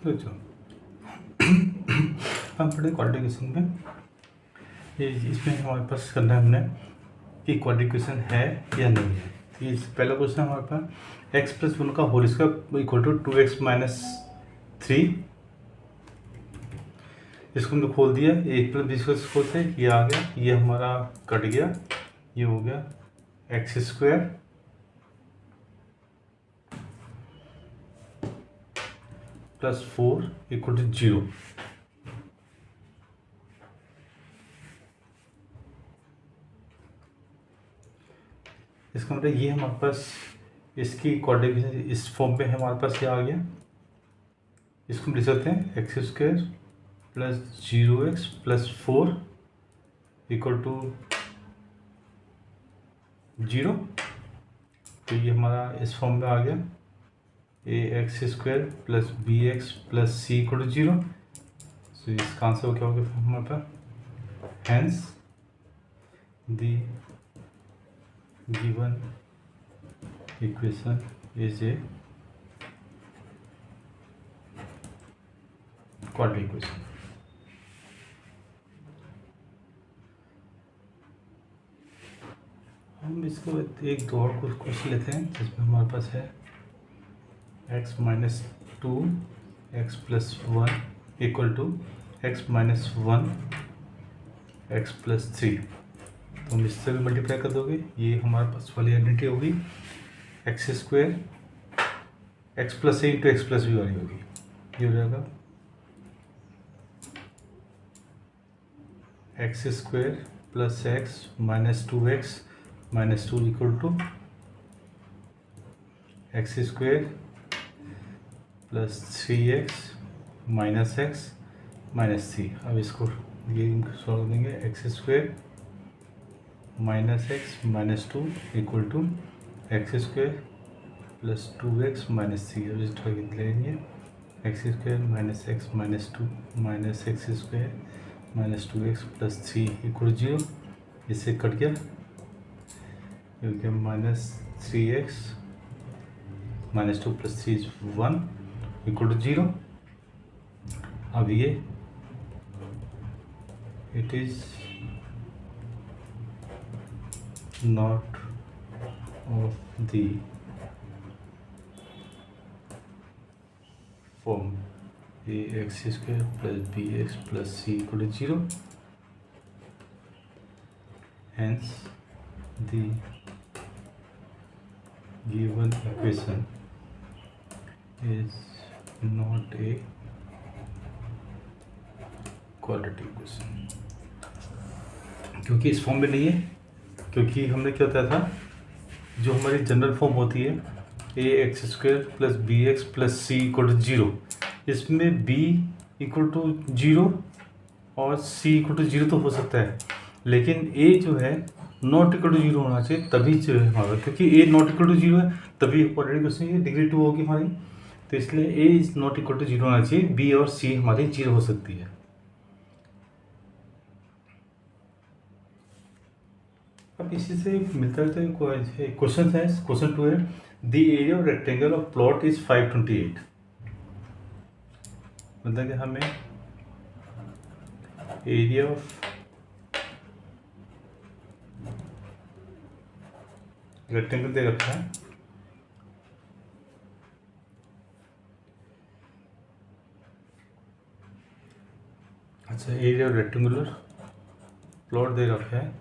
तो हम पढ़े क्वाड्रिकेशन में, ये इसमें हमारे पास करना है हमने कि क्वाड्रिकेशन है या नहीं है। तो ये पहला क्वेश्चन हमारे पास एक्स प्लस वन का whole square equal to 2x minus 3। इसको हमने खोल दिया, एक प्लस बी स्क्वायर खोलते, ये आ गया, ये हमारा कट गया, ये हो गया x square plus 4 equal to 0। इसका मतलब ये हमारे पास इसकी क्वाड्रिकेशन इस फॉर्म में हमारे पास क्या आ गया, इसको हम लिख सकते हैं x square plus 0x plus 4 equal to 0। तो ये हमारा इस फॉर्म में आ गया, a x square plus b x plus c equal to 0। तो इसका आंसर क्या हो गया हमारे पास, hence the given equation is a quadratic equation. हम इसको एक दो और कुछ क्वेश्चन लेते हैं जिसमें हमारे पास है x minus 2 x plus 1 equal to x minus 1 x plus 3। तो हम इससे भी मल्टीप्लाई कर दोगे, ये हमारे पास वाली आइडेंटिटी होगी x square x plus a into x plus b वाली होगी। ये हो जाएगा x square plus x minus 2x minus 2 equal to x square plus 3x minus x minus 3। अब इसको ये सॉल्व देंगे, x square minus x minus 2 equal to x square plus 2x minus 3। अब इस तरह लेंगे x square minus x minus 2 minus x square minus 2x plus 3 equal 0। इससे कट गया, क्योंकि minus 3x minus 2 plus 3 1 equal to 0। अब ये it is not of the form a x square plus b x plus c equal to 0, hence the given equation is not a quadratic equation। क्योंकि इस form में नहीं है, क्योंकि हमने क्या बताया था, जो हमारी जनरल फॉर्म होती है a x square plus b x plus c equal to 0, इसमें बी इक्वल टू 0 और सी इक्वल टू 0 तो हो सकता है, लेकिन ए जो है नॉट इक्वल टू 0 होना चाहिए, तभी जो है हमारा, क्योंकि ए नॉट इक्वल टू 0 है तभी क्वाड्रेटिक क्वेश्चन ये डिग्री 2 होगी हमारी। तो इसलिए ए इज नॉट इक्वल टू 0 होना चाहिए, बी और सी हमारी 0 हो सकती है। अब इसी से मिलता है क्वेश्चन है, क्वेश्चन 2 है, the area of rectangle of plot is 528। मतलब कि हमें एरिया ऑफ रेक्टेंगल दे रखा है, अच्छा एरिया ऑफ रेक्टेंगुलर प्लॉट दे रखा है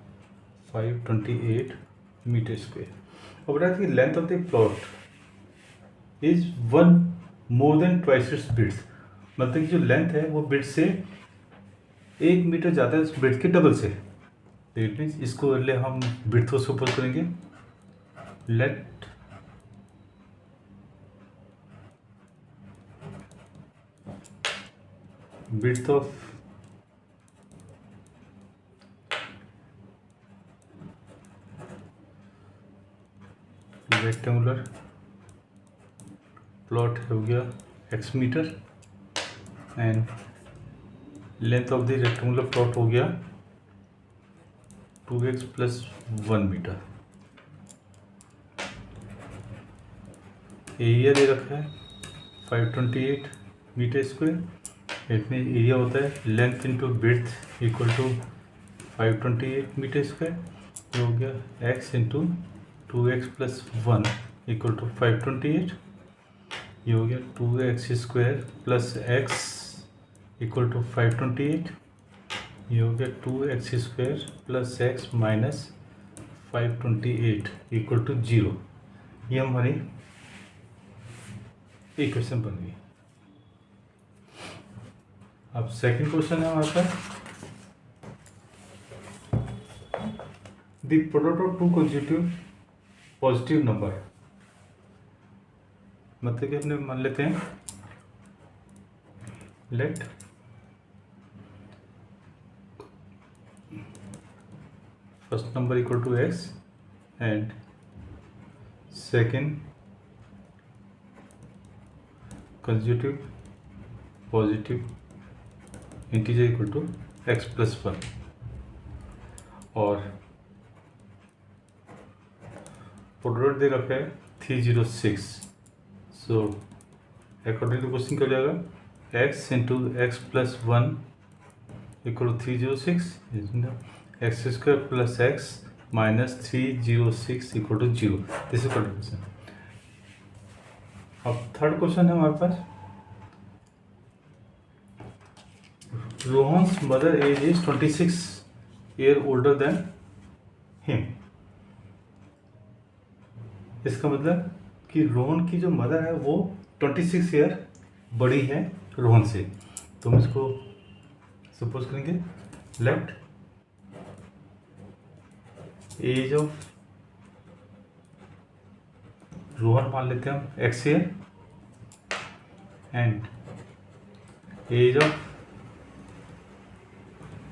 528 मीटर स्क्वायर। और बता कि length of the plot is 1 more than twice its बिड्स। मतलब कि जो लेंथ है वो बिड से 1 मीटर ज़्यादा है, बिड के डबल से। तो इट मीन्स इसको ले हम बिड को सपोज करेंगे, let width of rectangular plot हो गया x meter and length of the rectangular plot हो गया 2x प्लस 1 मीटर। एरिया दे रखा है 528 मीटर स्क्वायर। इसमें एरिया होता है length into width equal to 528 meter square. ये हो गया x into 2x plus 1 equal to 528। ये हो गया 2x square plus x equal to 528। ये हो गया 2x square plus x minus 528 equal to 0। ये हमारी इक्वेशन बन गई। अब सेकंड क्वेश्चन है हमारे पास, the product of two consecutive positive number. मतलब कि अपने मान लेते हैं let first number equal to x and second consecutive positive integer equal to x plus 1 और प्रोडक्ट दे रखा है 306। सो अकॉर्डिंग टू क्वेश्चन क्या हो जाएगा, x into x plus 1 equal to 306, x square plus x minus 306 equal to 0। This is question. अब third question है हमारे पास, Rohan's mother age is 26 year older than him. इसका मतलब कि रोहन की जो मदर है वो 26 ईयर बड़ी है रोहन से। तो हम इसको सपोज करेंगे लेट एज ऑफ रोहन मान लेते हैं हम x year and age of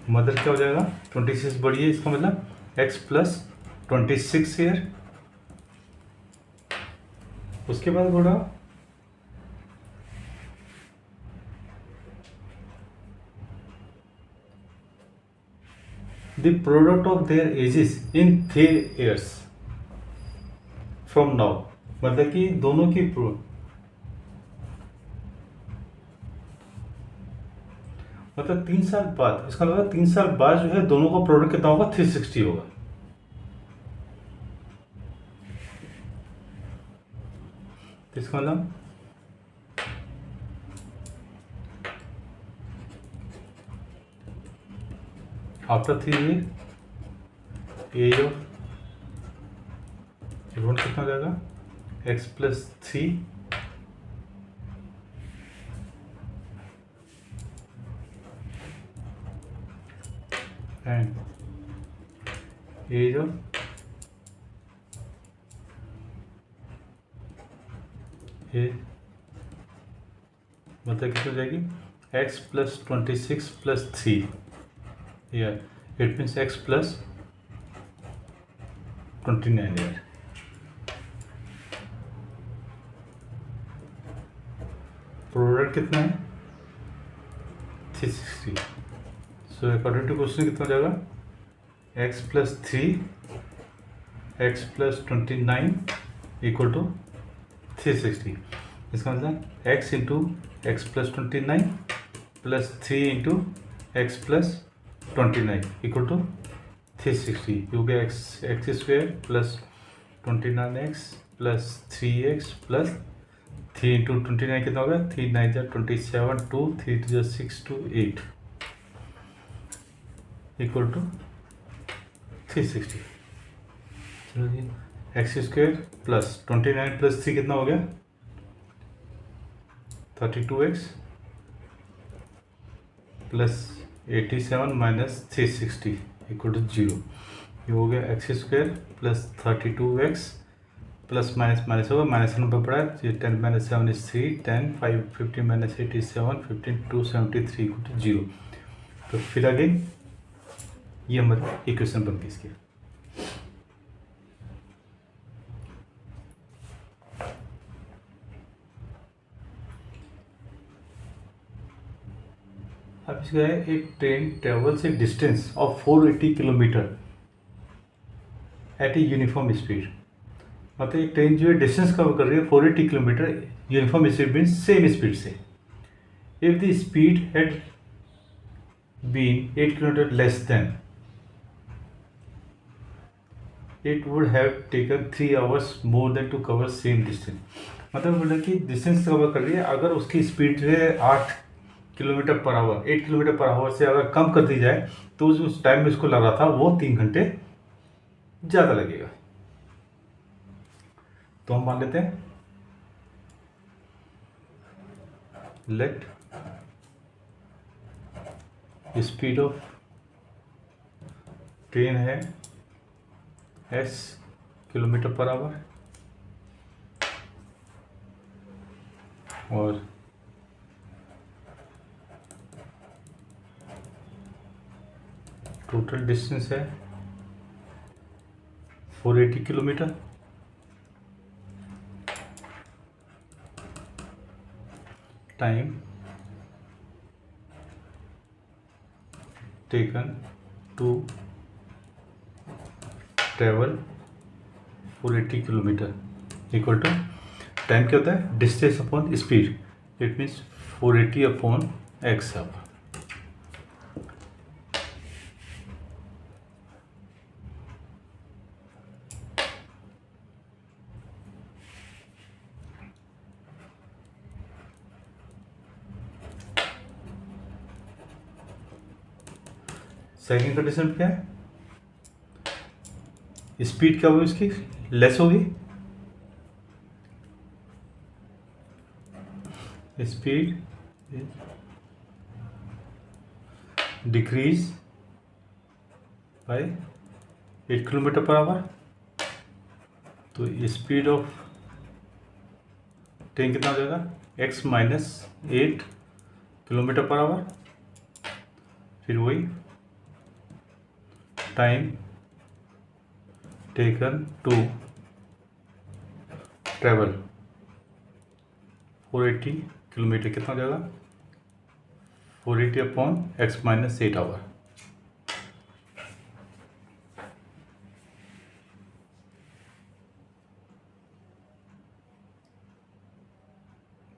mother क्या हो जाएगा 26 बड़ी है। इसका मतलब x प्लस 26 ईयर। उसके बाद बोला the product of their edges in 3 years from now. मतलब कि दोनों की मतलब 3 साल बाद, इसका मतलब 3 साल बाद जो है दोनों का प्रोडक्ट कितना होगा 360 होगा। तो इसका मतलब after 3 years age of Rohan कितना हो जाएगा x plus 3 and age of मतलब कितनी हो जाएगी x plus 26 plus 3 year. It means x plus 29 year. Product कितना है 360। सो अकॉर्डिंग टू क्वेश्चन कितना हो जाएगा x plus 3 x plus 29 equal to 360। इसका मतलब x into x plus 29 plus 3 into x plus 29 equal to 360। क्योंकि x square plus 29x plus 3x plus 3 into 29 कितना होगा 3 9 27 2 3 2 6 2 8 इक्वल टू 360। चलो जी एक्स स्क्वेयर प्लस 29 प्लस 3 कितना हो गया 32x plus 87 minus 360 equal to 0। ये हो गया x square plus 32x plus minus minus होगा माइनस नंबर पड़ा है 10 minus 7 is 3 10 5 15 minus 87 15 273 equal to 0। तो फिर अगेन ये हमारी इक्वेशन बन गई इसकी। अब इसका है एक train travels a distance of 480 kilometer at a uniform speed. मतलब एक ट्रेन जो है डिस्टेंस कवर कर रही है 480 kilometre uniform speed means same speed से। if the speed had been 8 km less than, it would have taken 3 hours more than to cover same distance. मतलब बोला कि डिस्टेंस कवर कर रही है, अगर उसकी स्पीड जो है 8 kilometer per our 8 kilometer per our से अगर कम कर दी जाए तो उस टाइम में इसको लगा था वो 3 घंटे ज़्यादा लगेगा। तो हम मान लेते हैं लेट स्पीड ऑफ ट्रेन है s किलोमीटर पर आवर और टोटल डिस्टेंस है 480 kilometer. Time taken to travel 480 kilometer equal to time क्या होता है distance upon speed, it means 480 upon x. अब सेकेंड कंडीशन क्या है, स्पीड क्या होगी उसकी लेस होगी, speed decrease by 8 kilometer per hour. तो स्पीड ऑफ ट्रेन कितना हो जाएगा x minus 8 kilometer per our. फिर वही time taken to travel 480 kilometer कितना हो जाएगा 480 अपॉन x माइनस 8 आवर।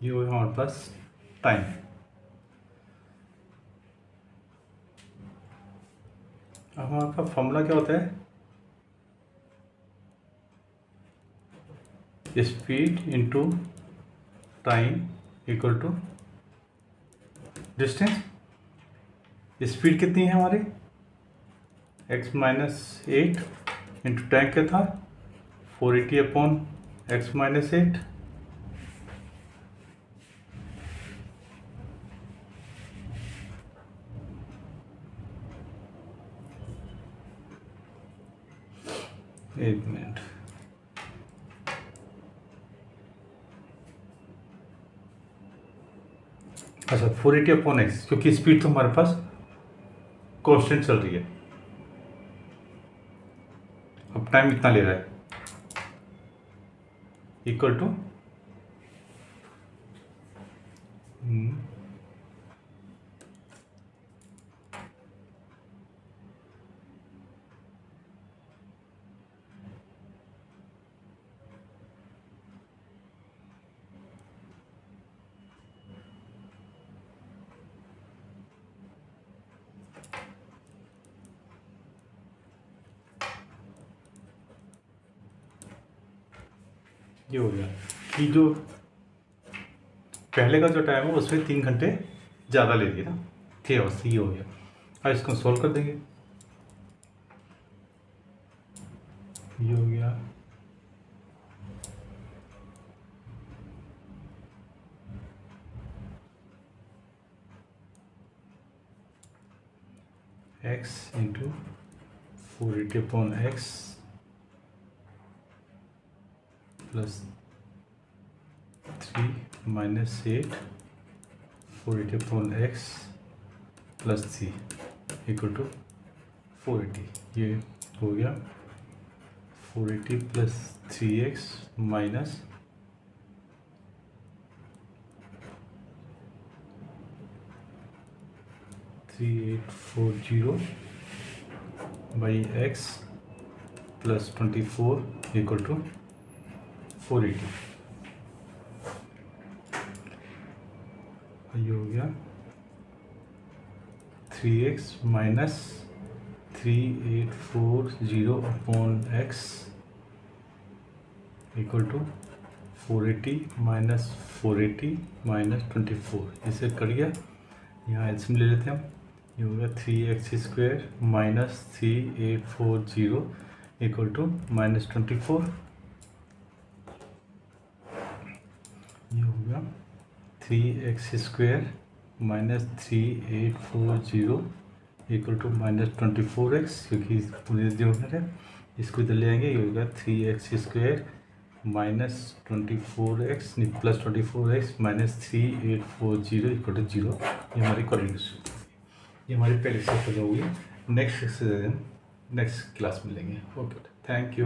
ये हो हमारे पास टाइम। अब हमारे पास फॉर्मूला क्या होता है, speed into time equal to distance. Speed कितनी है हमारी x माइनस 8 इंटू टाइम क्या था 480 अपॉन x माइनस 8। एक मिनट, अच्छा 480 अपॉन एक्स, क्योंकि स्पीड तो हमारे पास कांस्टेंट चल रही है। अब टाइम इतना ले रहा है इक्वल टू ये हो गया कि जो पहले का जो टाइम है उसमें 3 घंटे ज़्यादा ले लिया ना, 3 आवर्स। ये हो गया। अब इसको सॉल्व कर देंगे। ये हो गया x into 480 upon x plus 3 minus 8 480 upon x plus 3 equal to 480। ये हो गया 480 plus 3x minus 3840 by x plus 24 equal to 480। ये हो गया 3x minus 3840 upon x equal to 480 minus 480 minus 24। इसे कट गया, यहाँ एल्सियम ले लेते हैं हम। ये हो गया 3x² minus 3840 equal to minus 24। ये हो गया 3x² minus 3840 equal to minus 24x, क्योंकि पूरे डिनोमिनेटर है, इसको इधर ले आएंगे। ये होगा 3x² minus 24x plus 24x minus 3840 equal to 0। ये हमारी कोऑर्डिनेट, ये हमारी पहली एक्सरसाइज होगी। नेक्स्ट एक्सरसाइज नेक्स्ट क्लास में लेंगे। Okay, thank you.